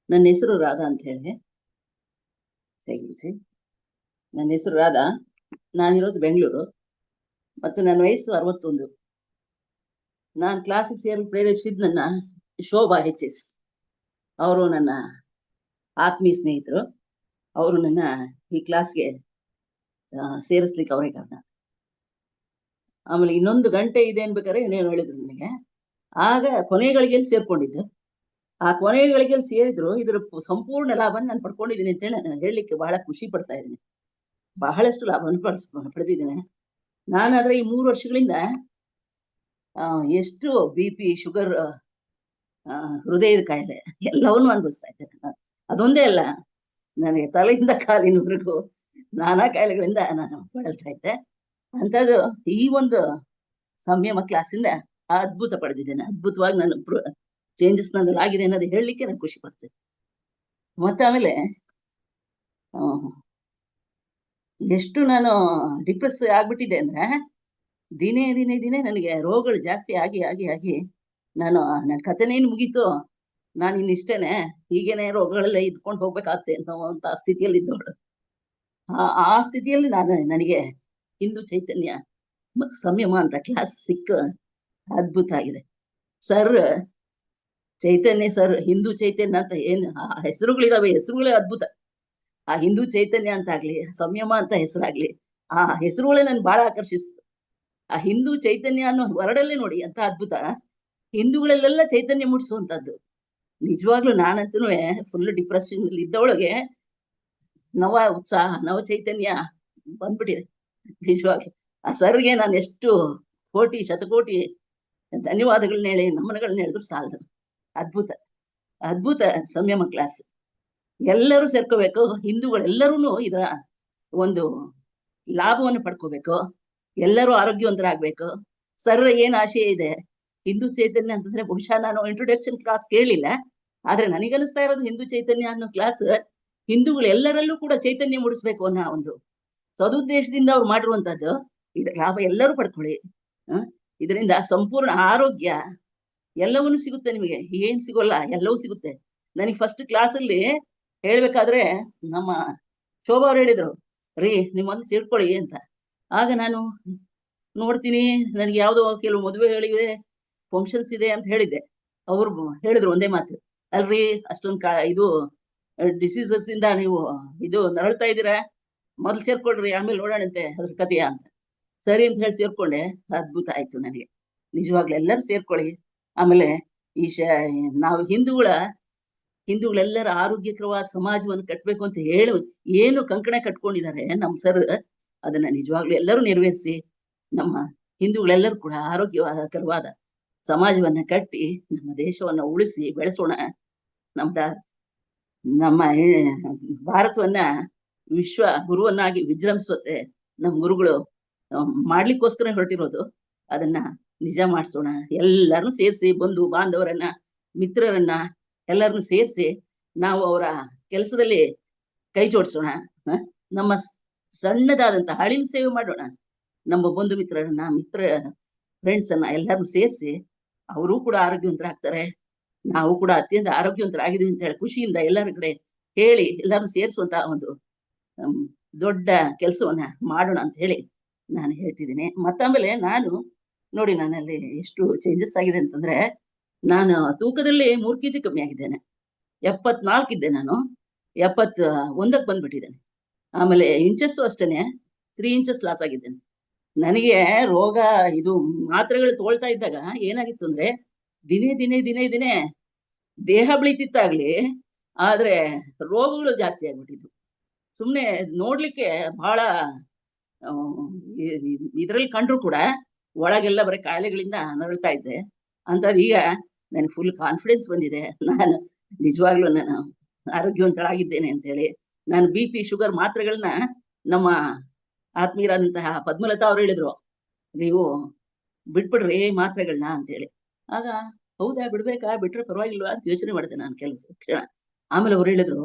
ನನ್ನ ಹೆಸರು ರಾಧಾ ಅಂತ ಹೇಳಿ ತೆಗಿಸಿ. ನನ್ನ ಹೆಸರು ರಾಧಾ, ನಾನಿರೋದು ಬೆಂಗಳೂರು ಮತ್ತು ನನ್ನ ವಯಸ್ಸು 61. ನಾನು ಕ್ಲಾಸಿಗೆ ಸೇರಲು ಪ್ರೇರೇಪಿಸಿದ್ ನನ್ನ ಶೋಭಾ HS. ಅವರು ನನ್ನ ಆತ್ಮೀಯ ಸ್ನೇಹಿತರು. ಅವರು ನನ್ನ ಈ ಕ್ಲಾಸ್ಗೆ ಸೇರಿಸ್ಲಿಕ್ಕೆ ಅವರೇ ಕಾರಣ. ಆಮೇಲೆ ಇನ್ನೊಂದು ಗಂಟೆ ಇದೆ ಅನ್ಬೇಕಾದ್ರೆ ಏನೇನು ಹೇಳಿದ್ರು ನನಗೆ. ಆಗ ಕೊನೆಗಳಿಗೆಲ್ಲಿ ಸೇರ್ಕೊಂಡಿದ್ದು. ಆ ಕೊನೆಗಳಿಗೆಲ್ಲಿ ಸೇರಿದ್ರು ಇದರ ಸಂಪೂರ್ಣ ಲಾಭವನ್ನು ನಾನು ಪಡ್ಕೊಂಡಿದ್ದೀನಿ ಅಂತೇಳಿ ನಾನು ಹೇಳಲಿಕ್ಕೆ ಬಹಳ ಖುಷಿ ಪಡ್ತಾ ಇದ್ದೀನಿ. ಬಹಳಷ್ಟು ಲಾಭವನ್ನು ಪಡೆದಿದ್ದೇನೆ. ನಾನಾದ್ರೆ ಈ 3 ವರ್ಷಗಳಿಂದ ಎಷ್ಟು BP, ಶುಗರ್, ಹೃದಯದ ಕಾಯಿಲೆ ಎಲ್ಲವನ್ನೂ ಅನುಭವಿಸ್ತಾ ಇದ್ದೇನೆ. ಅದೊಂದೇ ಅಲ್ಲ, ನನಗೆ ತಲೆಯಿಂದ ಕಾಲಿನವರೆಗೂ ನಾನಾ ಕಾಯಿಲೆಗಳಿಂದ ನಾನು ಬಳಲ್ತಾ ಇದ್ದೆ. ಅಂಥದ್ದು ಈ ಒಂದು ಸಂಯಮ ಕ್ಲಾಸಿಂದ ಅದ್ಭುತ ಪಡೆದಿದ್ದೇನೆ. ಅದ್ಭುತವಾಗಿ ನಾನು ಚೇಂಜಸ್ ನನ್ನಲ್ಲಿ ಆಗಿದೆ ಅನ್ನೋದು ಹೇಳಲಿಕ್ಕೆ ನಾನು ಖುಷಿ ಪಡ್ತೇನೆ. ಮತ್ತೆ ಆಮೇಲೆ ಎಷ್ಟು ನಾನು ಡಿಪ್ರೆಸ್ ಆಗ್ಬಿಟ್ಟಿದ್ದೆ ಅಂದ್ರೆ ದಿನೇ ದಿನೇ ದಿನೇ ನನಗೆ ರೋಗಗಳು ಜಾಸ್ತಿ ಆಗಿ ಆಗಿ ಆಗಿ ನನ್ನ ಕಥೆನೇನು ಮುಗೀತು, ನಾನು ಇನ್ನಿಷ್ಟೇನೆ ಹೀಗೇನೆ ರೋಗಗಳೆಲ್ಲ ಇದ್ಕೊಂಡು ಹೋಗ್ಬೇಕಾಗತ್ತೆ ಅಂತ ಸ್ಥಿತಿಯಲ್ಲಿ ಇದ್ದವಳು. ಆ ಸ್ಥಿತಿಯಲ್ಲಿ ನನಗೆ ಹಿಂದೂ ಚೈತನ್ಯ ಮತ್ತು ಸಂಯಮ ಅಂತ ಕ್ಲಾಸ್ ಸಿಕ್ಕ ಅದ್ಭುತ ಆಗಿದೆ. ಸರ್ ಚೈತನ್ಯ ಸರ್, ಹಿಂದೂ ಚೈತನ್ಯ ಅಂತ ಏನು ಹೆಸರುಗಳಿದಾವೆ, ಹೆಸರುಗಳೇ ಅದ್ಭುತ. ಆ ಹಿಂದೂ ಚೈತನ್ಯ ಅಂತ ಆಗ್ಲಿ, ಸಂಯಮ ಅಂತ ಹೆಸರಾಗ್ಲಿ, ಆ ಹೆಸರುಗಳೇ ನನ್ ಬಹಳ ಆಕರ್ಷಿಸ್ತು. ಆ ಹಿಂದೂ ಚೈತನ್ಯ ಅನ್ನೋ ವರ್ಡಲ್ಲೇ ನೋಡಿ ಅಂತ ಅದ್ಭುತ. ಹಿಂದೂಗಳಲ್ಲೆಲ್ಲ ಚೈತನ್ಯ ಮೂಡಿಸುವಂತದ್ದು. ನಿಜವಾಗ್ಲೂ ನಾನಂತೂ ಫುಲ್ ಡಿಪ್ರೆಷನ್ ಇದ್ದವಳಿಗೆ ನವ ಉತ್ಸಾಹ, ನವ ಚೈತನ್ಯ ಬಂದ್ಬಿಟ್ಟಿದೆ. ನಿಜವಾಗ್ಲು ಆ ಸರ್ಗೆ ನಾನು ಎಷ್ಟು ಕೋಟಿ ಶತಕೋಟಿ ಧನ್ಯವಾದಗಳನ್ನ ಹೇಳಿ ನಮನಗಳನ್ನ ಹೇಳಿದ್ರು ಸಾಲದು. ಅದ್ಭುತ ಅದ್ಭುತ ಸಂಯಮ ಕ್ಲಾಸ್. ಎಲ್ಲರೂ ಸೇರ್ಕೋಬೇಕು. ಹಿಂದೂಗಳೆಲ್ಲರೂ ಇದರ ಒಂದು ಲಾಭವನ್ನು ಪಡ್ಕೋಬೇಕು. ಎಲ್ಲರೂ ಆರೋಗ್ಯವಂತರಾಗ್ಬೇಕು. ಸರ್ ಏನ್ ಆಶಯ ಇದೆ ಹಿಂದೂ ಚೈತನ್ಯ ಅಂತಂದ್ರೆ, ಬಹುಶಃ ನಾನು ಇಂಟ್ರೊಡಕ್ಷನ್ ಕ್ಲಾಸ್ ಕೇಳಲಿಲ್ಲ, ಆದ್ರೆ ನನಗನ್ನಿಸ್ತಾ ಇರೋದು ಹಿಂದೂ ಚೈತನ್ಯ ಅನ್ನೋ ಕ್ಲಾಸ್ ಹಿಂದೂಗಳು ಎಲ್ಲರಲ್ಲೂ ಕೂಡ ಚೈತನ್ಯ ಮೂಡಿಸ್ಬೇಕು ಅನ್ನೋ ಒಂದು ಸದುದ್ದೇಶದಿಂದ ಅವ್ರು ಮಾಡಿರುವಂತದ್ದು. ಇದ್ರ ಲಾಭ ಎಲ್ಲರೂ ಪಡ್ಕೊಳ್ಳಿ. ಇದರಿಂದ ಸಂಪೂರ್ಣ ಆರೋಗ್ಯ ಎಲ್ಲವನ್ನೂ ಸಿಗುತ್ತೆ. ನಿಮಗೆ ಏನ್ ಸಿಗೋಲ್ಲ, ಎಲ್ಲವೂ ಸಿಗುತ್ತೆ. ನನಗೆ ಫಸ್ಟ್ ಕ್ಲಾಸಲ್ಲಿ ಹೇಳ್ಬೇಕಾದ್ರೆ ನಮ್ಮ ಶೋಭಾ ಅವ್ರು ಹೇಳಿದ್ರು, ರೀ ನಿಮ್ಮೊಂದು ಸೇರ್ಕೊಳ್ಳಿ ಅಂತ. ಆಗ ನಾನು ನೋಡ್ತೀನಿ, ನನಗೆ ಯಾವುದೋ ಕೆಲವು ಮದುವೆ ಹೇಳಿದೆ, ಫಂಕ್ಷನ್ಸ್ ಇದೆ ಅಂತ ಹೇಳಿದ್ದೆ. ಅವ್ರು ಹೇಳಿದ್ರು ಒಂದೇ ಮಾತು, ಅಲ್ರಿ ಅಷ್ಟೊಂದು ಇದು ಡಿಸೀಸಸ್ ಇಂದ ನೀವು ಇದು ನರಳ್ತಾ ಇದ್ದೀರಾ, ಮೊದಲು ಸೇರ್ಕೊಳ್ರಿ, ಆಮೇಲೆ ನೋಡೋಣಂತೆ ಅದ್ರ ಕಥೆಯ ಅಂತ. ಸರಿ ಅಂತ ಹೇಳಿ ಸೇರ್ಕೊಂಡೆ. ಅದ್ಭುತ ಆಯ್ತು ನನಗೆ. ನಿಜವಾಗ್ಲೂ ಎಲ್ಲರೂ ಸೇರ್ಕೊಳ್ಳಿ. ಆಮೇಲೆ ನಾವು ಹಿಂದೂಗಳೆಲ್ಲರ ಆರೋಗ್ಯಕರವಾದ ಸಮಾಜವನ್ನು ಕಟ್ಟಬೇಕು ಅಂತ ಏನು ಕಂಕಣ ಕಟ್ಕೊಂಡಿದ್ದಾರೆ ನಮ್ಮ ಸರ್, ಅದನ್ನ ನಿಜವಾಗ್ಲೂ ಎಲ್ಲರೂ ನೆರವೇರಿಸಿ ನಮ್ಮ ಹಿಂದೂಗಳೆಲ್ಲರೂ ಕೂಡ ಆರೋಗ್ಯಕರವಾದ ಸಮಾಜವನ್ನ ಕಟ್ಟಿ ನಮ್ಮ ದೇಶವನ್ನ ಉಳಿಸಿ ಬೆಳೆಸೋಣ. ನಮ್ಮ ಭಾರತವನ್ನ ವಿಶ್ವ ಗುರುವನ್ನಾಗಿ ವಿಜೃಂಭಿಸುತ್ತೆ ನಮ್ಮ ಗುರುಗಳು ಮಾಡ್ಲಿಕ್ಕೋಸ್ಕರ ಹೊರಟಿರೋದು. ಅದನ್ನ ನಿಜ ಮಾಡಿಸೋಣ. ಎಲ್ಲರನ್ನೂ ಸೇರಿಸಿ, ಬಂಧು ಬಾಂಧವರನ್ನ, ಮಿತ್ರರನ್ನ ಎಲ್ಲರನ್ನೂ ಸೇರಿಸಿ ನಾವು ಅವರ ಕೆಲಸದಲ್ಲಿ ಕೈ ಜೋಡಿಸೋಣ. ನಮ್ಮ ಸಣ್ಣದಾದಂತ ಹಳಿನ ಸೇವೆ ಮಾಡೋಣ. ನಮ್ಮ ಬಂಧು ಮಿತ್ರರನ್ನ, ಫ್ರೆಂಡ್ಸ್ ಅನ್ನ ಎಲ್ಲರನ್ನೂ ಸೇರಿಸಿ ಅವರೂ ಕೂಡ ಆರೋಗ್ಯವಂತರಾಗ್ತಾರೆ, ನಾವು ಕೂಡ ಅತ್ಯಂತ ಆರೋಗ್ಯವಂತರಾಗಿದ್ದೀವಿ ಅಂತ ಹೇಳಿ ಖುಷಿಯಿಂದ ಎಲ್ಲರ ಕಡೆ ಹೇಳಿ ಎಲ್ಲರೂ ಸೇರಿಸುವಂತ ಒಂದು ದೊಡ್ಡ ಕೆಲಸವನ್ನ ಮಾಡೋಣ ಅಂತ ಹೇಳಿ ನಾನು ಹೇಳ್ತಿದ್ದೀನಿ. ಮತ್ತಾಮೇಲೆ ನಾನು ನೋಡಿ, ನನ್ನಲ್ಲಿ ಎಷ್ಟು ಚೇಂಜಸ್ ಆಗಿದೆ ಅಂತಂದ್ರೆ, ನಾನು ತೂಕದಲ್ಲಿ 3 kg ಕಮ್ಮಿ ಆಗಿದ್ದೇನೆ. 74 ಇದ್ದೆ, ನಾನು 71ಕ್ಕೆ ಬಂದ್ಬಿಟ್ಟಿದ್ದೇನೆ. ಆಮೇಲೆ ಇಂಚಸ್ಸು ಅಷ್ಟೇನೆ 3 inches ಲಾಸ್ ಆಗಿದ್ದೇನೆ. ನನಗೆ ರೋಗ ಇದು ಮಾತ್ರೆಗಳು ತಗೊಳ್ತಾ ಇದ್ದಾಗ ಏನಾಗಿತ್ತು ಅಂದ್ರೆ, ದಿನೇ ದಿನೇ ದಿನೇ ದಿನೇ ದೇಹ ಬೆಳೀತಿತ್ತಾಗ್ಲಿ, ಆದ್ರೆ ರೋಗಗಳು ಜಾಸ್ತಿ ಆಗ್ಬಿಟ್ಟಿದ್ವು. ಸುಮ್ನೆ ನೋಡ್ಲಿಕ್ಕೆ ಬಹಳ ಇದ್ರಲ್ಲಿ ಕಂಡ್ರು ಕೂಡ ಒಳಗೆಲ್ಲ ಬರೀ ಕಾಯಿಲೆಗಳಿಂದ ನರಳ್ತಾ ಇದ್ದೆ. ಅಂತ ಈಗ ನನಗೆ ಫುಲ್ ಕಾನ್ಫಿಡೆನ್ಸ್ ಬಂದಿದೆ. ನಾನು ನಿಜವಾಗ್ಲೂ ನಾನು ಆರೋಗ್ಯವಂತಳಾಗಿದ್ದೇನೆ ಅಂತ ಹೇಳಿ. ನಾನು BP, ಶುಗರ್ ಮಾತ್ರೆಗಳನ್ನ ನಮ್ಮ ಆತ್ಮೀಯರಾದಂತಹ ಪದ್ಮಲತಾ ಅವ್ರು ಹೇಳಿದ್ರು, ನೀವು ಬಿಟ್ಬಿಡ್ರಿ ಮಾತ್ರೆಗಳನ್ನ ಅಂತೇಳಿ. ಆಗ ಹೌದಾ, ಬಿಡ್ಬೇಕಾ, ಬಿಟ್ರೆ ಪರವಾಗಿಲ್ವಾ ಅಂತ ಯೋಚನೆ ಮಾಡಿದೆ ನಾನು ಕೆಲವು ಕ್ಷಣ. ಆಮೇಲೆ ಅವ್ರು ಹೇಳಿದ್ರು,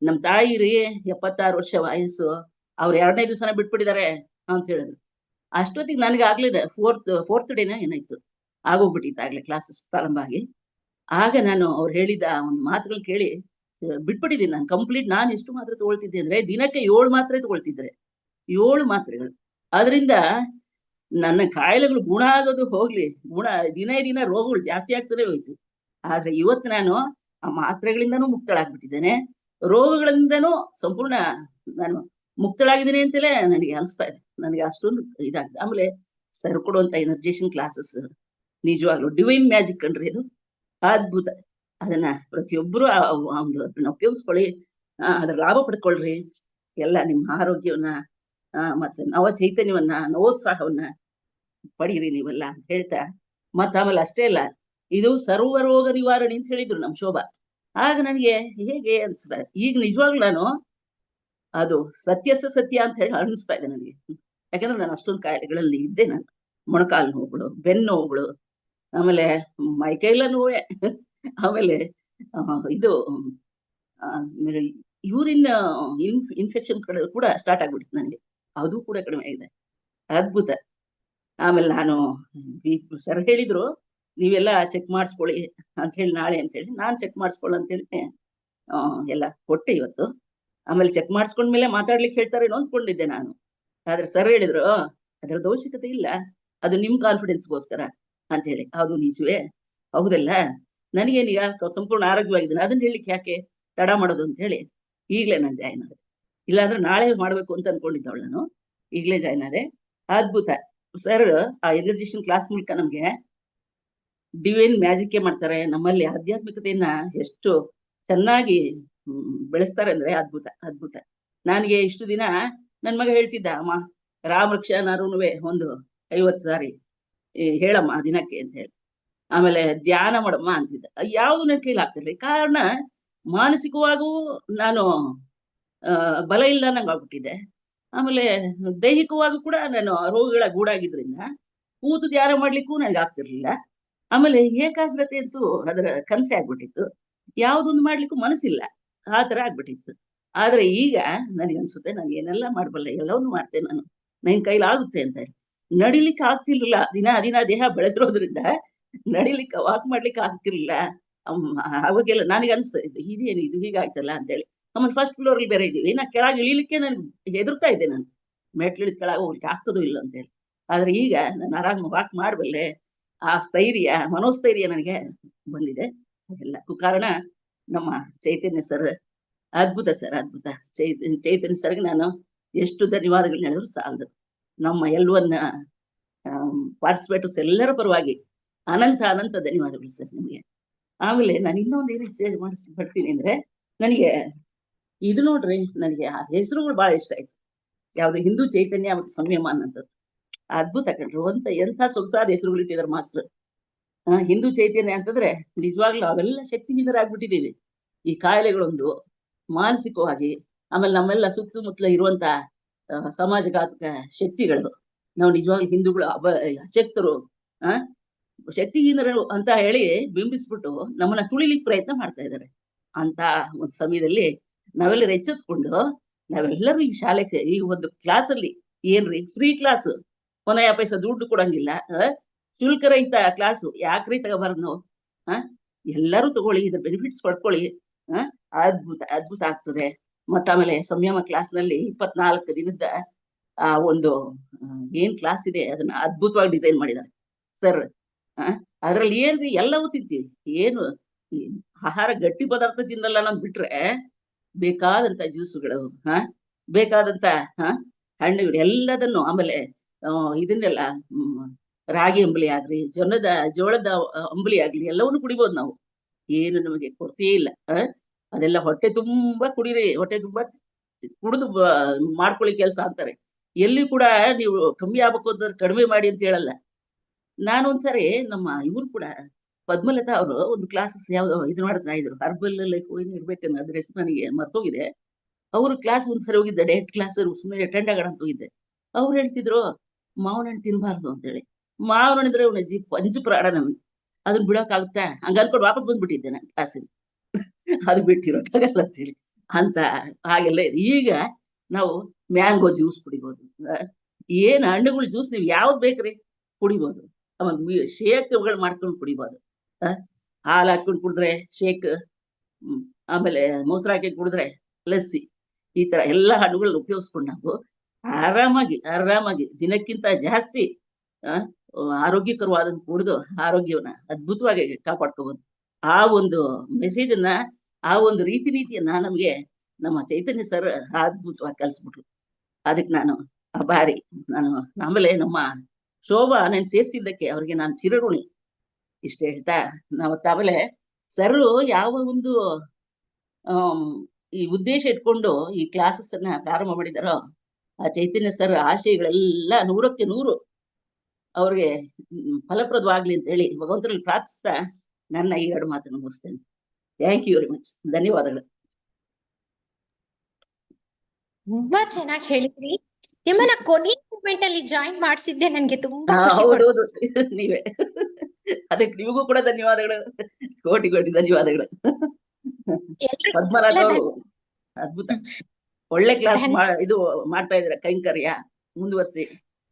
ನಮ್ ತಾಯಿ ರೀ 76 ವರ್ಷ ವಯಸ್ಸು, ಅವ್ರು 2ನೇ ದಿವಸನ ಬಿಟ್ಬಿಟ್ಟಿದ್ದಾರೆ ಅಂತ ಹೇಳಿದ್ರು. ಅಷ್ಟೊತ್ತಿಗೆ ನನಗೆ ಆಗ್ಲಿಲ್ಲ, ಫೋರ್ತ್ ಡೇನ ಏನಾಯ್ತು, ಆಗೋಗ್ಬಿಟ್ಟಿತ್ತು ಆಗ್ಲೇ ಕ್ಲಾಸಸ್ ಪ್ರಾರಂಭ ಆಗಿ. ಆಗ ನಾನು ಅವ್ರು ಹೇಳಿದ ಒಂದು ಮಾತುಗಳು ಕೇಳಿ ಬಿಟ್ಬಿಟ್ಟಿದ್ದೀನಿ ನಾನು ಕಂಪ್ಲೀಟ್. ನಾನು ಎಷ್ಟು ಮಾತ್ರೆ ತಗೊಳ್ತಿದ್ದೆ ಅಂದ್ರೆ ದಿನಕ್ಕೆ 7 ಮಾತ್ರೆ ತಗೊಳ್ತಿದ್ರೆ, 7 ಮಾತ್ರೆಗಳು. ಅದರಿಂದ ನನ್ನ ಕಾಯಿಲೆಗಳು ಗುಣ ಆಗೋದು ಹೋಗ್ಲಿ, ದಿನೇ ದಿನ ರೋಗಗಳು ಜಾಸ್ತಿ ಆಗ್ತಾನೆ ಹೋಯ್ತು. ಆದ್ರೆ ಇವತ್ತು ನಾನು ಆ ಮಾತ್ರೆಗಳಿಂದನೂ ಮುಕ್ತಳಾಗ್ಬಿಟ್ಟಿದ್ದೇನೆ, ರೋಗಗಳಿಂದನೂ ಸಂಪೂರ್ಣ ನಾನು ಮುಕ್ತಳಾಗಿದ್ದೀನಿ ಅಂತಲೇ ನನಗೆ ಅನಿಸ್ತಾ ಇದೆ. ನನಗೆ ಅಷ್ಟೊಂದು ಇದಾಗಿದೆ. ಆಮೇಲೆ ಸರ್ ಕೊಡುವಂತ ಎನರ್ಜೇಷನ್ ಕ್ಲಾಸಸ್ ನಿಜವಾಗ್ಲು ಡಿವೈನ್ ಮ್ಯಾಜಿಕ್ ಕಂಡ್ರಿ, ಇದು ಅದ್ಭುತ. ಅದನ್ನ ಪ್ರತಿಯೊಬ್ಬರು ಒಂದು ಅದನ್ನ ಉಪಯೋಗಿಸ್ಕೊಳ್ಳಿ, ಅದ್ರ ಲಾಭ ಪಡ್ಕೊಳ್ರಿ. ಎಲ್ಲ ನಿಮ್ಮ ಆರೋಗ್ಯವನ್ನ ಮತ್ತೆ ನವ ಚೈತನ್ಯವನ್ನ, ನವೋತ್ಸಾಹವನ್ನ ಪಡೀರಿ ನೀವೆಲ್ಲ ಅಂತ ಹೇಳ್ತಾ, ಆಮೇಲೆ ಅಷ್ಟೇ ಅಲ್ಲ, ಇದು ಸರ್ವ ರೋಗ ನಿವಾರಣೆ ಅಂತ ಹೇಳಿದ್ರು ನಮ್ ಶೋಭಾ. ಆಗ ನನಗೆ ಹೇಗೆ ಅನ್ಸ್ತ, ಈಗ ನಿಜವಾಗ್ಲೂ ನಾನು ಅದು ಸತ್ಯ ಅಂತ ಹೇಳಿ ಅನಿಸ್ತಾ ಇದೆ ನನಗೆ. ಯಾಕಂದ್ರೆ ನಾನು ಅಷ್ಟೊಂದು ಕಾಯಿಲೆಗಳಲ್ಲಿ ಇದ್ದೆ. ನಾನು ಮೊಣಕಾಲು ನೋವುಗಳು, ಬೆನ್ನು ನೋವುಗಳು, ಆಮೇಲೆ ಮೈಕೈಲ ನೋವೇ, ಆಮೇಲೆ ಇದು ಯೂರಿನ್ ಇನ್ಫೆಕ್ಷನ್ ಕೂಡ ಸ್ಟಾರ್ಟ್ ಆಗ್ಬಿಡ್ತು ನನಗೆ, ಅದು ಕೂಡ ಕಡಿಮೆ ಆಗಿದೆ. ಅದ್ಭುತ. ಆಮೇಲೆ ನಾನು ಸರ್ ಹೇಳಿದ್ರು ನೀವೆಲ್ಲ ಚೆಕ್ ಮಾಡಿಸ್ಕೊಳ್ಳಿ ಅಂತ ಹೇಳಿ, ನಾಳೆ ಅಂತ ಹೇಳಿ ನಾನು ಚೆಕ್ ಮಾಡಿಸ್ಕೊಳ್ಳ ಅಂತ ಹೇಳಿ ಎಲ್ಲ ಕೊಟ್ಟೆ ಇವತ್ತು. ಆಮೇಲೆ ಚೆಕ್ ಮಾಡಿಸ್ಕೊಂಡ್ಮೇಲೆ ಮಾತಾಡ್ಲಿಕ್ಕೆ ಹೇಳ್ತಾರೆ ಅಂದ್ಕೊಂಡಿದ್ದೆ ನಾನು. ಆದ್ರೆ ಸರ್ ಹೇಳಿದ್ರು ಅದ್ರದ್ದು ಅವಶ್ಯಕತೆ ಇಲ್ಲ, ಅದು ನಿಮ್ ಕಾನ್ಫಿಡೆನ್ಸ್ಗೋಸ್ಕರ ಅಂತ ಹೇಳಿ. ಹೌದು ನಿಜವೇ, ಹೌದಲ್ಲ, ನನಗೇನೀಗ ಸಂಪೂರ್ಣ ಆರೋಗ್ಯವಾಗಿದ್ದೀನಿ, ಅದನ್ನ ಹೇಳಿಕ್ಕೆ ಯಾಕೆ ತಡ ಮಾಡೋದು ಅಂತ ಹೇಳಿ ಈಗಲೇ ನಾನು ಜಾಯ್ನ್ ಆದೆ. ಇಲ್ಲಾಂದ್ರೆ ನಾಳೆ ಮಾಡ್ಬೇಕು ಅಂತ ಅನ್ಕೊಂಡಿದ್ದವಳು ನಾನು, ಈಗಲೇ ಜಾಯ್ನ್ ಆದೆ. ಅದ್ಭುತ. ಸರ್ ಆ ಎನರ್ಜೇಷನ್ ಕ್ಲಾಸ್ ಮೂಲಕ ನಮ್ಗೆ ಡಿವೈನ್ ಮ್ಯಾಜಿಕ್ ಮಾಡ್ತಾರೆ, ನಮ್ಮಲ್ಲಿ ಆಧ್ಯಾತ್ಮಿಕತೆಯನ್ನ ಎಷ್ಟು ಚೆನ್ನಾಗಿ ಬೆಳೆಸ್ತಾರೆ ಅಂದ್ರೆ ಅದ್ಭುತ ಅದ್ಭುತ. ನನಗೆ ಇಷ್ಟು ದಿನ ನನ್ ಮಗ ಹೇಳ್ತಿದ್ದ, ಅಮ್ಮ ರಾಮರಕ್ಷಾನಾರುನುವೆ ಒಂದು 50 ಸಾರಿ ಹೇಳಮ್ಮ ದಿನಕ್ಕೆ ಅಂತ ಹೇಳಿ, ಆಮೇಲೆ ಧ್ಯಾನ ಮಾಡಮ್ಮ ಅಂತಿದ್ದ. ಯಾವುದು ನನ್ನ ಕೈಲಿ ಆಗ್ತಿರ್ಲಿ. ಕಾರಣ ಮಾನಸಿಕವಾಗೂ ನಾನು ಬಲ ಇಲ್ಲ ನಂಗೆ ಆಗ್ಬಿಟ್ಟಿದ್ದೆ. ಆಮೇಲೆ ದೈಹಿಕವಾಗೂ ಕೂಡ ನಾನು ರೋಗಗಳ ಗೂಡಾಗಿದ್ರಿಂದ ಕೂತು ಧ್ಯಾನ ಮಾಡ್ಲಿಕ್ಕೂ ನನಗೆ ಆಗ್ತಿರ್ಲಿಲ್ಲ. ಆಮೇಲೆ ಏಕಾಗ್ರತೆ ಅಂತೂ ಅದರ ಕನಸೆ ಆಗ್ಬಿಟ್ಟಿತ್ತು, ಯಾವ್ದೊಂದು ಮಾಡ್ಲಿಕ್ಕೂ ಮನಸ್ಸಿಲ್ಲ, ಆ ತರ ಆಗ್ಬಿಟ್ಟಿತ್ತು. ಆದ್ರೆ ಈಗ ನನಗನ್ಸುತ್ತೆ ನಾನು ಏನೆಲ್ಲ ಮಾಡಬಲ್ಲೆ, ಎಲ್ಲವನ್ನೂ ಮಾಡ್ತೇನೆ ನಾನು, ನನ್ ಕೈಲಾಗುತ್ತೆ ಅಂತ ಹೇಳಿ. ನಡಿಲಿಕ್ಕೆ ಆಗ್ತಿರ್ಲಿಲ್ಲ, ದಿನ ದೇಹ ಬೆಳೆದಿರೋದ್ರಿಂದ ನಡಿಲಿಕ್ಕೆ, ವಾಕ್ ಮಾಡ್ಲಿಕ್ಕೆ ಆಗ್ತಿರ್ಲಿಲ್ಲ. ಅವಾಗೆಲ್ಲ ನನಗೆ ಅನಿಸ್ತಾ ಇದ್ದು ಇದೇನು ಇದು ಹೀಗಾಯ್ತಲ್ಲ ಅಂತೇಳಿ. ಆಮೇಲೆ ಫಸ್ಟ್ ಫ್ಲೋರ್ ಅಲ್ಲಿ ಬೇರೆ ಇದೀವಿ, ನಾ ಕೆಳಗೆ ಇಳಿಲಿಕ್ಕೆ ನಾನು ಹೆದರ್ತಾ ಇದ್ದೆ, ನಾನು ಮೆಟ್ಲಿಳಿದ ಕೆಳಗೆ ಹೋಗ್ಲಿಕ್ಕೆ ಆಗ್ತದೋ ಇಲ್ಲ ಅಂತೇಳಿ. ಆದ್ರೆ ಈಗ ನಾನು ಆರಾಮ ವಾಕ್ ಮಾಡಬಲ್ಲೆ. ಆ ಸ್ಥೈರ್ಯ, ಮನೋಸ್ಥೈರ್ಯ ನನಗೆ ಬಂದಿದೆ. ಎಲ್ಲಕ್ಕೂ ಕಾರಣ ನಮ್ಮ ಚೈತನ್ಯ ಸರ್. ಅದ್ಭುತ ಸರ್, ಅದ್ಭುತ. ಚೈತನ್ಯ ಸರ್ಗೆ ನಾನು ಎಷ್ಟು ಧನ್ಯವಾದಗಳು ಹೇಳಿದ್ರು ಸಾಲದು. ನಮ್ಮ L1 ಪಾರ್ಟಿಸಿಪೇಟರ್ಸ್ ಎಲ್ಲರ ಪರವಾಗಿ ಅನಂತ ಧನ್ಯವಾದಗಳು ಸರ್ ನಿಮಗೆ. ಆಮೇಲೆ ನಾನು ಇನ್ನೊಂದು ಏನು ಪಡ್ತೀನಿ ಅಂದ್ರೆ, ನನಗೆ ಇದು ನೋಡ್ರಿ, ನನಗೆ ಆ ಹೆಸರುಗಳು ಬಹಳ ಇಷ್ಟ ಆಯ್ತು. ಯಾವ್ದು ಹಿಂದೂ ಚೈತನ್ಯ ಮತ್ತು ಸಂಯಮ ಅನ್ನೋದು ಅದ್ಭುತ ಕಣ್ರು. ಎಂಥ ಸೊಗಸಾದ ಹೆಸರುಗಳು ಇಟ್ಟಿದ್ದಾರೆ ಮಾಸ್ಟರ್. ಹಿಂದೂ ಚೈತನ್ಯ ಅಂತಂದ್ರೆ ನಿಜವಾಗ್ಲೂ ಅವೆಲ್ಲ ಶಕ್ತಿಹೀನರಾಗ್ಬಿಟ್ಟಿದ್ದೀವಿ. ಈ ಕಾಯಿಲೆಗಳೊಂದು ಮಾನಸಿಕವಾಗಿ, ಆಮೇಲೆ ನಮ್ಮೆಲ್ಲ ಸುತ್ತಮುತ್ತಲ ಇರುವಂತ ಸಮಾಜಘಾತಕ ಶಕ್ತಿಗಳು, ನಾವು ನಿಜವಾಗ್ಲೂ ಹಿಂದೂಗಳು ಅಶಕ್ತರು, ಶಕ್ತಿಹೀನರು ಅಂತ ಹೇಳಿ ಬಿಂಬಿಸ್ಬಿಟ್ಟು ನಮ್ಮನ್ನ ತುಳಿಲಿಕ್ಕೆ ಪ್ರಯತ್ನ ಮಾಡ್ತಾ ಇದ್ದಾರೆ. ಅಂತ ಒಂದು ಸಮಯದಲ್ಲಿ ನಾವೆಲ್ಲರೂ ಎಚ್ಚೆತ್ಕೊಂಡು, ನಾವೆಲ್ಲರೂ ಈ ಶಾಲೆಗೆ, ಈ ಒಂದು ಕ್ಲಾಸ್ ಅಲ್ಲಿ ಏನ್ರಿ ಫ್ರೀ ಕ್ಲಾಸ್, ಕೊನೆಯ ಪೈಸಾ ದುಡ್ಡು ಕೊಡಂಗಿಲ್ಲ, ಶುಲ್ಕರಹಿತ ಕ್ಲಾಸು, ಯಾಕ್ರಿ ತಗೋಬಾರ್ದು ನಾವು? ಎಲ್ಲರೂ ತಗೊಳ್ಳಿ, ಇದ್ರ ಬೆನಿಫಿಟ್ಸ್ ಪಡ್ಕೊಳ್ಳಿ. ಅದ್ಭುತ ಅದ್ಭುತ ಆಗ್ತದೆ. ಆಮೇಲೆ ಸಂಯಮ ಕ್ಲಾಸ್ ನಲ್ಲಿ 24 ದಿನದ ಆ ಒಂದು ಏನ್ ಕ್ಲಾಸ್ ಇದೆ ಅದನ್ನ ಅದ್ಭುತವಾಗಿ ಡಿಸೈನ್ ಮಾಡಿದ್ದಾರೆ ಸರ್. ಅದ್ರಲ್ಲಿ ಏನ್ರಿ ಎಲ್ಲವೂ ತಿಂತೀವಿ, ಏನು ಆಹಾರ ಗಟ್ಟಿ ಪದಾರ್ಥ ತಿನ್ನಲ್ಲ ಅನ್ನೋದು ಬಿಟ್ರೆ ಬೇಕಾದಂತ ಜ್ಯೂಸುಗಳು, ಬೇಕಾದಂತ ಹಣ್ಣುಗಳು ಎಲ್ಲದನ್ನು, ಆಮೇಲೆ ಇದನ್ನೆಲ್ಲ ರಾಗಿ ಅಂಬಲಿ ಆಗ್ಲಿ, ಜೋಳದ ಅಂಬಲಿ ಆಗ್ಲಿ, ಎಲ್ಲವನ್ನು ಕುಡಿಬೋದು ನಾವು. ಏನು ನಮಗೆ ಕೊರತೆಯೇ ಇಲ್ಲ. ಅದೆಲ್ಲ ಹೊಟ್ಟೆ ತುಂಬಾ ಕುಡೀರಿ, ಹೊಟ್ಟೆ ತುಂಬಾ ಕುಡಿದು ಮಾಡ್ಕೊಳ್ಳಿ ಕೆಲಸ ಅಂತಾರೆ. ಎಲ್ಲಿ ಕೂಡ ನೀವು ಕಮ್ಮಿ ಆಗ್ಬೇಕು ಅಂತ ಕಡಿಮೆ ಮಾಡಿ ಅಂತ ಹೇಳಲ್ಲ. ನಾನೊಂದ್ಸರಿ ನಮ್ಮ ಇವ್ರು ಕೂಡ ಪದ್ಮಲತಾ ಅವರು ಒಂದು ಕ್ಲಾಸಸ್ ಯಾವ್ದೋ ಇದು ಮಾಡ್ತಾ ಇದ್ರು, ಹರ್ಬಲ್ ಲೈಫ್ ಏನು ಇರ್ಬೇಕನ್ನ, ಅದ್ರ ಹೆಸರು ನನಗೆ ಮರ್ತೋಗಿದೆ. ಅವ್ರ ಕ್ಲಾಸ್ ಒಂದ್ಸರಿ ಹೋಗಿದ್ದೆ, ಡೈರೆಕ್ಟ್ ಕ್ಲಾಸ್ ಸುಮ್ಮನೆ ಅಟೆಂಡ್ ಆಗೋಣ ಅಂತ ಹೋಗಿದ್ದೆ. ಅವ್ರು ಹೇಳ್ತಿದ್ರು ಮಾವಿನ ಹಣ್ಣು ತಿನ್ಬಾರ್ದು ಅಂತೇಳಿ. ಮಾವಿನ ಹಣ್ಣಿದ್ರೆ ಪಂಚಪ್ರಾಣ ನಮಗೆ, ಅದನ್ನ ಬಿಡೋಕ್ಕಾಗುತ್ತಾ? ಹಂಗ ಅನ್ಕೊಂಡು ವಾಪಸ್ ಬಂದ್ಬಿಟ್ಟಿದ್ದೆ ನಾನು ಕ್ಲಾಸಿಗೆ. ಅದು ಬಿಟ್ಟಿರೋಕ್ಕಾಗಲ್ಲ ಅಂತೇಳಿ ಅಂತ ಹಾಗೆಲ್ಲ. ಈಗ ನಾವು ಮ್ಯಾಂಗೋ ಜ್ಯೂಸ್ ಕುಡಿಬೋದು, ಏನ್ ಹಣ್ಣುಗಳು ಜ್ಯೂಸ್ ನೀವ್ ಯಾವ್ದು ಬೇಕ್ರಿ ಕುಡಿಬೋದು. ಆಮೇಲೆ ಶೇಕ್ಗಳು ಮಾಡ್ಕೊಂಡು ಕುಡಿಬೋದು. ಹಾಲು ಹಾಕೊಂಡು ಕುಡಿದ್ರೆ ಶೇಕ್, ಆಮೇಲೆ ಮೊಸರು ಹಾಕಿ ಕುಡಿದ್ರೆ ಲಸ್ಸಿ. ಈ ತರ ಎಲ್ಲಾ ಹಣ್ಣುಗಳನ್ನ ಉಪಯೋಗಿಸ್ಕೊಂಡು ನಾವು ಆರಾಮಾಗಿ ದಿನಕ್ಕಿಂತ ಜಾಸ್ತಿ ಆರೋಗ್ಯಕರವಾದಂತ ಕುಡಿದು ಆರೋಗ್ಯವನ್ನ ಅದ್ಭುತವಾಗಿ ಕಾಪಾಡ್ಕೋಬಹುದು. ಆ ಒಂದು ಮೆಸೇಜ್ ಅನ್ನ, ಆ ಒಂದು ರೀತಿಯನ್ನ ನಮ್ಗೆ ನಮ್ಮ ಚೈತನ್ಯ ಸರ್ ಅದ್ಭುತವಾಗಿ ಕಲಿಸ್ಬಿಟ್ರು. ಅದಕ್ಕೆ ನಾನು ಆಭಾರಿ. ಆಮೇಲೆ ನಮ್ಮ ಶೋಭಾ ನಾನು ಸೇರ್ಸಿದ್ದಕ್ಕೆ ಅವ್ರಿಗೆ ನಾನು ಚಿರಋಣಿ. ಇಷ್ಟ ಹೇಳ್ತಾ ಆಮೇಲೆ ಸರ್ ಯಾವ ಒಂದು ಈ ಉದ್ದೇಶ ಇಟ್ಕೊಂಡು ಈ ಕ್ಲಾಸಸ್ ಅನ್ನ ಪ್ರಾರಂಭ ಮಾಡಿದಾರೋ, ಆ ಚೈತನ್ಯ ಸರ್ ಆಶಯಗಳೆಲ್ಲ 100ಕ್ಕೆ 100 ಅವ್ರಿಗೆ ಫಲಪ್ರದವಾಗ್ಲಿ ಅಂತ ಹೇಳಿ ಭಗವಂತರಲ್ಲಿ ಪ್ರಾರ್ಥಿಸ್ತಾ ನನ್ನ ಈ 2 ಮಾತನ್ನು ಮುಗಿಸ್ತೇನೆ. Thank you very much. ಧನ್ಯವಾದಗಳು. ತುಂಬಾ ಚೆನ್ನಾಗಿ ಹೇಳಿದ್ರಿ. ನಿಮ್ಮನ್ನ ಕೊನೆ ಮೂಮೆಂಟ್ ಅಲ್ಲಿ ಜಾಯಿನ್ ಮಾಡಿಸಿದ್ದೆ ನನ್ಗೆ ತುಂಬಾ ಖುಷಿ. ಹೌದೌದು, ನೀವೇ. ಅದಕ್ಕೆ ನಿಮಗೂ ಕೂಡ ಧನ್ಯವಾದಗಳು, ಕೋಟಿ ಧನ್ಯವಾದಗಳು. ಪದ್ಮರಾಜ್ ಅವರು ಅದ್ಭುತ, ಒಳ್ಳೆ ಕ್ಲಾಸ್ ಇದು ಮಾಡ್ತಾ ಇದ್ದೀರಾ. ಕೈಂಕರ್ಯ ಮುಂದುವರ್ಸಿ,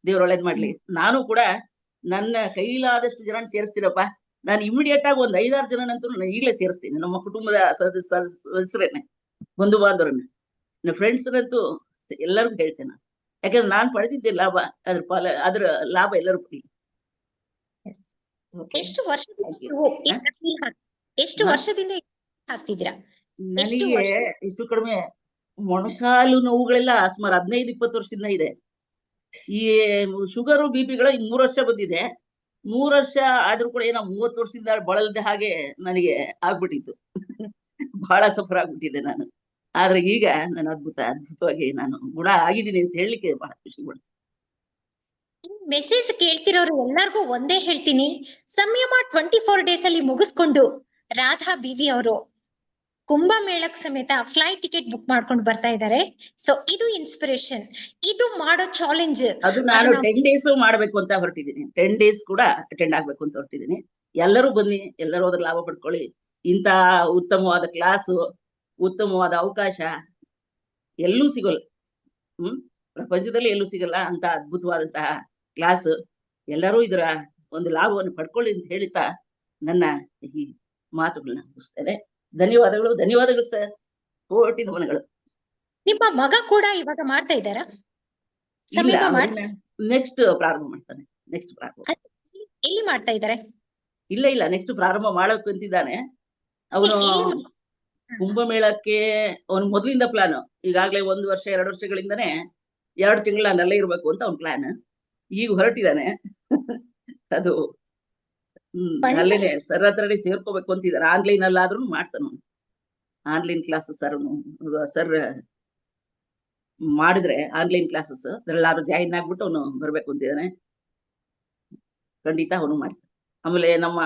ದೇವ್ರ ಒಳ್ಳೇದ್ ಮಾಡ್ಲಿ. ನಾನು ಕೂಡ ನನ್ನ ಕೈಲಾದಷ್ಟು ಜನ ಸೇರಿಸ್ತೀರಪ್ಪ. ನಾನು ಇಮಿಡಿಯೇಟ್ ಆಗಿ ಒಂದು 5-6 ಜನನಂತೂ ಈಗಲೇ ಸೇರಿಸ್ತೀನಿ. ನಮ್ಮ ಕುಟುಂಬದ ಸದಸ್ಯರೇನೆ, ಬಂಧು ಬಾಂಧವರನ್ನ, ಫ್ರೆಂಡ್ಸ್ನಂತೂ ಎಲ್ಲರಿಗೂ ಹೇಳ್ತೇನೆ. ಯಾಕಂದ್ರೆ ನಾನು ಪಡೆದಿದ್ದೆ ಲಾಭ, ಅದ್ರ ಲಾಭ ಎಲ್ಲರೂ ಪಡಿ. ಎಷ್ಟು ವರ್ಷದಿಂದ ಹಾಕ್ತಿದ್ದೀರಾ? ನನಗೆ ಹೆಚ್ಚು ಕಡಿಮೆ ಮೊಣಕಾಲು ನೋವುಗಳೆಲ್ಲ ಸುಮಾರು 15-20 ವರ್ಷದಿಂದ ಇದೆ. ಈ ಶುಗರು BP-ಗಳು 3 ವರ್ಷ ಬಂದಿದೆ. 3 ವರ್ಷ ಆದ್ರೂ ಕೂಡ ಏನೋ 30 ವರ್ಷದಿಂದ ಬಳಲ್ದೆ ಹಾಗೆ ನನಗೆ ಆಗ್ಬಿಟ್ಟಿತ್ತು. ಬಹಳ ಸಫರ್ ಆಗ್ಬಿಟ್ಟಿದೆ ನಾನು. ಆದ್ರೆ ಈಗ ನಾನು ಅದ್ಭುತವಾಗಿ ನಾನು ಗುಣ ಆಗಿದ್ದೀನಿ ಅಂತ ಹೇಳಲಿಕ್ಕೆ ಬಹಳ ಖುಷಿ ಪಡ್ತೀನಿ. ಮೆಸೇಜ್ ಕೇಳ್ತಿರೋರು ಎಲ್ಲರಿಗೂ ಒಂದೇ ಹೇಳ್ತೀನಿ, ಸಂಯಮ 24 ಡೇಸ್ ಅಲ್ಲಿ ಮುಗಿಸ್ಕೊಂಡು ರಾಧಾ BV ಅವರು ಕುಂಭಮೇಳಕ್ ಸಮೇತ ಫ್ಲೈಟ್ ಟಿಕೆಟ್ ಬುಕ್ ಮಾಡ್ಕೊಂಡು ಬರ್ತಾ ಇದ್ದಾರೆ. ಸೊ ಇದು ಇನ್ಸ್ಪಿರೇಷನ್, ಇದು ಮಾಡೋ ಚಾಲೆಂಜ್. ಅದು ನಾನು 10 ಡೇಸ್ ಮಾಡ್ಬೇಕು ಅಂತ ಹೊರಟಿದ್ದೀನಿ. 10 ಡೇಸ್ ಕೂಡ ಅಟೆಂಡ್ ಆಗ್ಬೇಕು ಅಂತ ಹೊರಟಿದ್ದೀನಿ. ಎಲ್ಲರೂ ಬನ್ನಿ, ಎಲ್ಲರೂ ಅದ್ರ ಲಾಭ ಪಡ್ಕೊಳ್ಳಿ. ಇಂತ ಉತ್ತಮವಾದ ಕ್ಲಾಸು, ಉತ್ತಮವಾದ ಅವಕಾಶ ಎಲ್ಲೂ ಸಿಗೋಲ್ಲ. ಪ್ರಪಂಚದಲ್ಲಿ ಎಲ್ಲೂ ಸಿಗಲ್ಲ ಅಂತ ಅದ್ಭುತವಾದಂತಹ ಕ್ಲಾಸ್. ಎಲ್ಲರೂ ಇದರ ಒಂದು ಲಾಭವನ್ನು ಪಡ್ಕೊಳ್ಳಿ ಅಂತ ಹೇಳ್ತಾ ನನ್ನ ಈ ಮಾತುಗಳನ್ನ ಮುಗಿಸ್ತೇನೆ. ಧನ್ಯವಾದಗಳು ಸರ್, ಕೋಟಿ ನಮನಗಳು. ನಿಮ್ಮ ಮಗ ಕೂಡ ಇವಾಗ ಮಾಡ್ತಾ ಇದ್ದಾರಾ? ನೆಕ್ಸ್ಟ್ ಪ್ರಾರಂಭ ಮಾಡ್ತಾನೆ. ಎಲ್ಲಿ ಮಾಡ್ತಾ ಇದ್ದಾರೆ? ಇಲ್ಲ, ನೆಕ್ಸ್ಟ್ ಪ್ರಾರಂಭ ಮಾಡಬೇಕು ಅಂತಿದ್ದಾನೆ ಅವನು. ಕುಂಭಮೇಳಕ್ಕೆ ಅವನು ಮೊದಲಿಂದ ಪ್ಲಾನ್. ಈಗಾಗ್ಲೇ 1 ವರ್ಷ 2 ವರ್ಷಗಳಿಂದನೇ 2 ತಿಂಗಳು ನಾನಲ್ಲೇ ಇರ್ಬೇಕು ಅಂತ ಅವ್ನ ಪ್ಲಾನ್. ಈಗ ಹೊರಟಿದ್ದಾನೆ. ಅದು ಅಲ್ಲೇನೆ ಸರ್ ಹತ್ರನೇ ಸೇರ್ಕೋಬೇಕು ಅಂತಿದ್ದಾರೆ. ಆನ್ಲೈನ್ ಅಲ್ಲಾದ್ರೂ ಮಾಡ್ತಾನ. ಆನ್ಲೈನ್ ಕ್ಲಾಸಸ್ ಸರ್ ಮಾಡಿದ್ರೆ ಆನ್ಲೈನ್ ಕ್ಲಾಸಸ್ ಅದ್ರಲ್ಲಾದ್ರೂ ಜಾಯಿನ್ ಆಗ್ಬಿಟ್ಟು ಅವನು ಬರ್ಬೇಕು ಅಂತಿದ್ದಾನೆ. ಖಂಡಿತ ಅವನು ಮಾಡ್ತಾನೆ. ಆಮೇಲೆ ನಮ್ಮ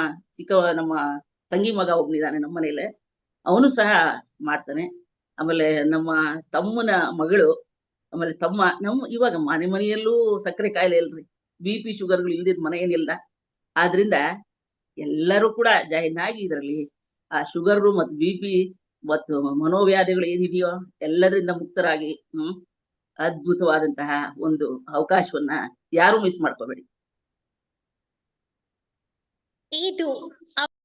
ತಂಗಿ ಮಗ ಒಬ್ಬನಿದ್ದಾನೆ ನಮ್ಮ ಮನೇಲೆ, ಅವನು ಸಹ ಮಾಡ್ತಾನೆ. ಆಮೇಲೆ ನಮ್ಮ ತಮ್ಮನ ಮಗಳು, ಆಮೇಲೆ ತಮ್ಮ, ಇವಾಗ ಮನೆಯಲ್ಲೂ ಸಕ್ಕರೆ ಕಾಯಿಲೆ ಇಲ್ರಿ, BP ಶುಗರ್ಗಳು ಇಲ್ದಿದ್ ಮನೆ ಏನಿಲ್ಲ. ಆದ್ರಿಂದ ಎಲ್ಲರೂ ಕೂಡ ಜಾಯಿನ್ ಆಗಿ ಇದರಲ್ಲಿ ಆ ಶುಗರ್ ಮತ್ತು BP ಮತ್ತು ಮನೋವ್ಯಾಧಿಗಳು ಏನಿದೆಯೋ ಎಲ್ಲದರಿಂದ ಮುಕ್ತರಾಗಿ ಅದ್ಭುತವಾದಂತಹ ಒಂದು ಅವಕಾಶವನ್ನ ಯಾರು ಮಿಸ್ ಮಾಡ್ಕೋಬೇಡಿ. ಇದು